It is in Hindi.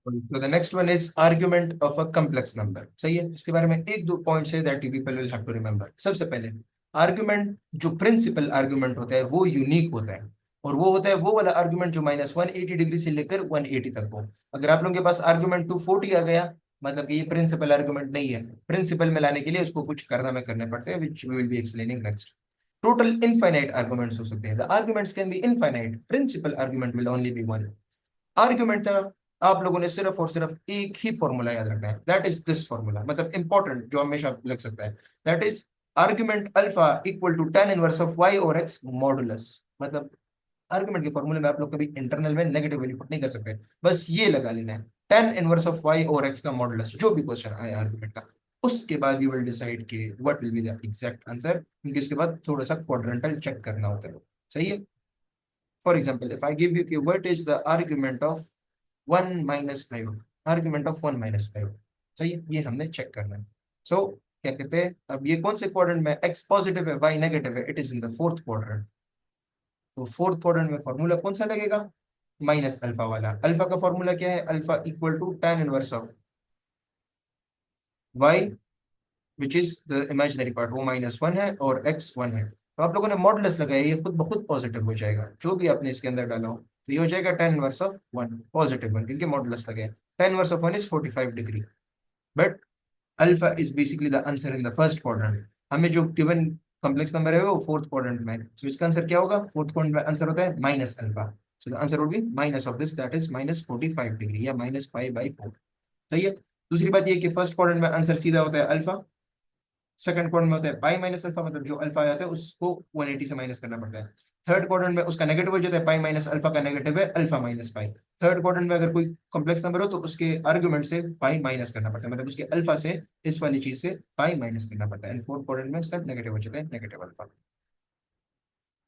So the next one is argument of a complex number. सही है, इसके बारे में एक दो पॉइंट्स है that you people will have to remember. सबसे पहले आर्ग्यूमेंट, जो प्रिंसिपल आर्ग्यूमेंट होता है वो यूनिक होता है, और वो होता है वो वाला आर्ग्यूमेंट जो -180 डिग्री से लेकर 180 तक हो। अगर आप लोगों के पास आर्ग्यूमेंट 240 आ गया, मतलब कि ये प्रिंसिपल आर्ग्यूमेंट नहीं है। प्रिंसिपल में लाने के लिए उसको कुछ करना करने पड़ते हैं, which we will be explaining next. Total infinite arguments हो सकते हैं। The arguments can be infinite, principal argument will only be one. Argument था, आप लोगों ने सिर्फ और सिर्फ एक ही फॉर्मूला याद रखना है, दैट इज दिस फॉर्मूला, मतलब इंपॉर्टेंट जो हमेशा लग सकता है, that is argument alpha equal to tan inverse of y और x मॉडुलस। मतलब आर्ग्यूमेंट के फॉर्मूले में आप लोग कभी इंटरनल में नेगेटिव वैल्यू पुट नहीं कर सकते, बस ये लगा लेना है tan इनवर्स ऑफ y और x का मॉडुलस, जो भी क्वेश्चन आए आर्ग्यूमेंट का। उसके बाद यू विल डिसाइड कि what will be the exact answer, क्योंकि उसके बाद थोड़ा सा क्वाड्रेंटल चेक करना होता है। सही है। For example if I give you कि what is the argument of 1 - 5, argument of 1 - 5। सही है, ये हमने चेक करना है। सो क्या कहते हैं, अब ये कौन से क्वाड्रेंट में x पॉजिटिव है y नेगेटिव है, it is in the fourth quadrant. तो फोर्थ क्वाड्रेंट में फॉर्मूला कौन सा लगेगा, माइनस अल्फा वाला। अल्फा का फॉर्मूला क्या है, alpha equal to tan inverse of y which is the imaginary part, वो -1 है और x 1 है। तो आप लोगों ने मॉडुलस लगाया, ये खुद ब खुद पॉजिटिव हो जाएगा, जो भी आपने इसके अंदर डाला हो। तो ये हो जाएगा tan इनवर्स ऑफ 1 पॉजिटिव 1, क्योंकि मॉडुलस लगाया। tan inverse of 1 is 45 degree, but alpha is basically the answer in the first quadrant. हमें जो गिवन कॉम्प्लेक्स नंबर है वो फोर्थ क्वाड्रेंट में है, तो इसका आंसर क्या होगा, फोर्थ क्वाड्रेंट में आंसर होता है minus alpha. So the answer would be minus of this, that is -45 degree या -π/4। सही है। दूसरी बात ये कि फर्स्ट क्वाड्रेंट में आंसर सीधा होता है अल्फा, सेकंड क्वाड्रेंट में होता है पाई माइनस अल्फा, मतलब जो अल्फा आ जाता है उसको 180 से माइनस करना पड़ता है। थर्ड क्वाड्रेंट में उसका नेगेटिव हो जाता है, पाई माइनस अल्फा का नेगेटिव है alpha minus pi. Third quadrant में अगर कोई कॉम्प्लेक्स नंबर हो तो उसके आर्गुमेंट से पाई माइनस करना पड़ता है, मतलब उसके अल्फा से, इस वाली चीज से पाई माइनस करना पड़ता है। एंड फोर्थ क्वाड्रेंट में उसका नेगेटिव हो जाता है, नेगेटिव अल्फा।